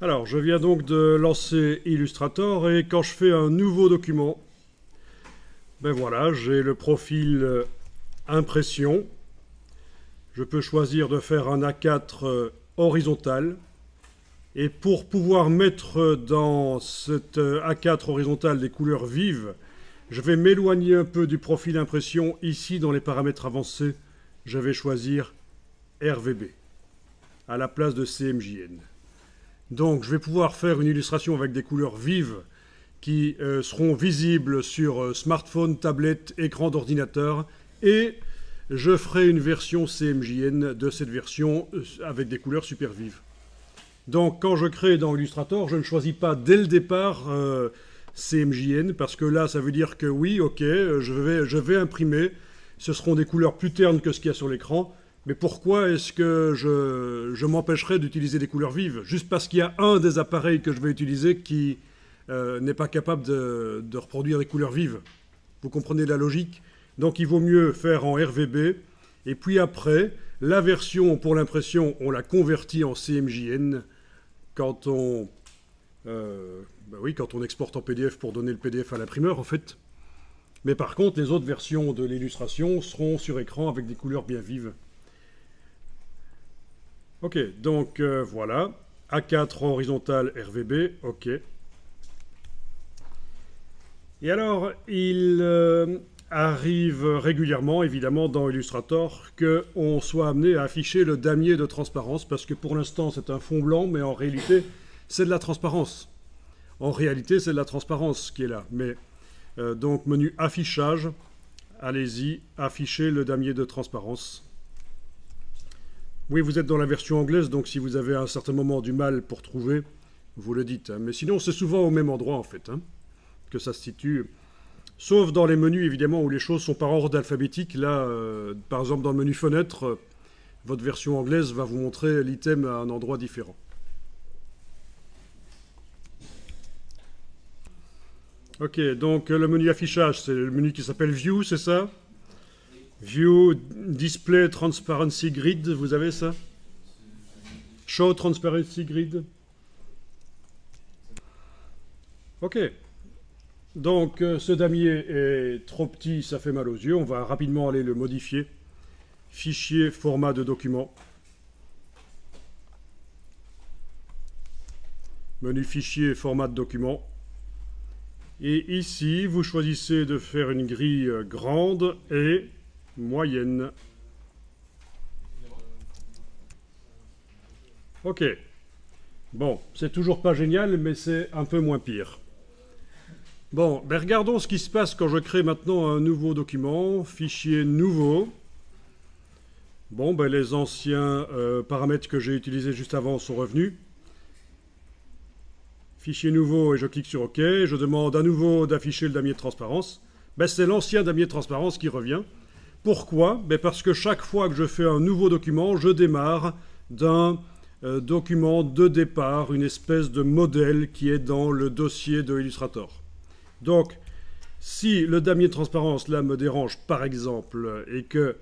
Alors, je viens donc de lancer Illustrator et quand je fais un nouveau document, ben voilà, j'ai le profil impression. Je peux choisir de faire un A4 horizontal. Et pour pouvoir mettre dans cet A4 horizontal des couleurs vives, je vais m'éloigner un peu du profil impression. Ici, dans les paramètres avancés, je vais choisir RVB à la place de CMJN. Donc, je vais pouvoir faire une illustration avec des couleurs vives qui seront visibles sur smartphone, tablette, écran d'ordinateur. Et je ferai une version CMJN de cette version avec des couleurs super vives. Donc, quand je crée dans Illustrator, je ne choisis pas dès le départ CMJN, parce que là, ça veut dire que oui, ok, je vais imprimer, ce seront des couleurs plus ternes que ce qu'il y a sur l'écran, mais pourquoi est-ce que je m'empêcherais d'utiliser des couleurs vives? Juste parce qu'il y a un des appareils que je vais utiliser qui n'est pas capable de reproduire des couleurs vives. Vous comprenez la logique? Donc, il vaut mieux faire en RVB, et puis après, la version pour l'impression, on la convertit en CMJN quand on exporte en PDF pour donner le PDF à l'imprimeur, en fait. Mais par contre, les autres versions de l'illustration seront sur écran avec des couleurs bien vives. Ok, donc voilà. A4 horizontal RVB, ok. Et alors, il arrive régulièrement, évidemment, dans Illustrator, qu'on soit amené à afficher le damier de transparence, parce que pour l'instant, c'est un fond blanc, mais en réalité, c'est de la transparence. En réalité, c'est de la transparence qui est là. Mais donc, menu affichage, allez-y, afficher le damier de transparence. Oui, vous êtes dans la version anglaise, donc si vous avez à un certain moment du mal pour trouver, vous le dites. Hein. Mais sinon, c'est souvent au même endroit, en fait, hein, que ça se situe. Sauf dans les menus, évidemment, où les choses sont par ordre alphabétique. Là, par exemple, dans le menu fenêtre, votre version anglaise va vous montrer l'item à un endroit différent. Ok, donc le menu affichage, c'est le menu qui s'appelle View, c'est ça? View, Display, Transparency Grid, vous avez ça? Show Transparency Grid. Ok. Donc, ce damier est trop petit, ça fait mal aux yeux. On va rapidement aller le modifier. Fichier, format de document. Menu fichier, format de document. Et ici, vous choisissez de faire une grille grande et moyenne. Ok. Bon, c'est toujours pas génial, mais c'est un peu moins pire. Bon, ben regardons ce qui se passe quand je crée maintenant un nouveau document, fichier nouveau. Bon, ben les anciens paramètres que j'ai utilisés juste avant sont revenus. Fichier nouveau et je clique sur OK. Je demande à nouveau d'afficher le damier de transparence. Ben, c'est l'ancien damier de transparence qui revient. Pourquoi? Ben, parce que chaque fois que je fais un nouveau document, je démarre d'un document de départ, une espèce de modèle qui est dans le dossier de Illustrator. Donc, si le damier de transparence, là, me dérange, par exemple, et que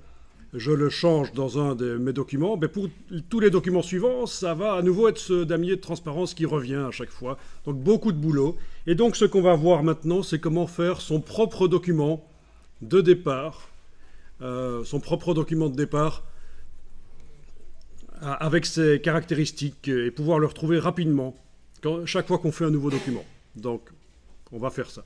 je le change dans un de mes documents, ben pour tous les documents suivants, ça va à nouveau être ce damier de transparence qui revient à chaque fois. Donc, beaucoup de boulot. Et donc, ce qu'on va voir maintenant, c'est comment faire son propre document de départ, avec ses caractéristiques, et pouvoir le retrouver rapidement, chaque fois qu'on fait un nouveau document. Donc, on va faire ça.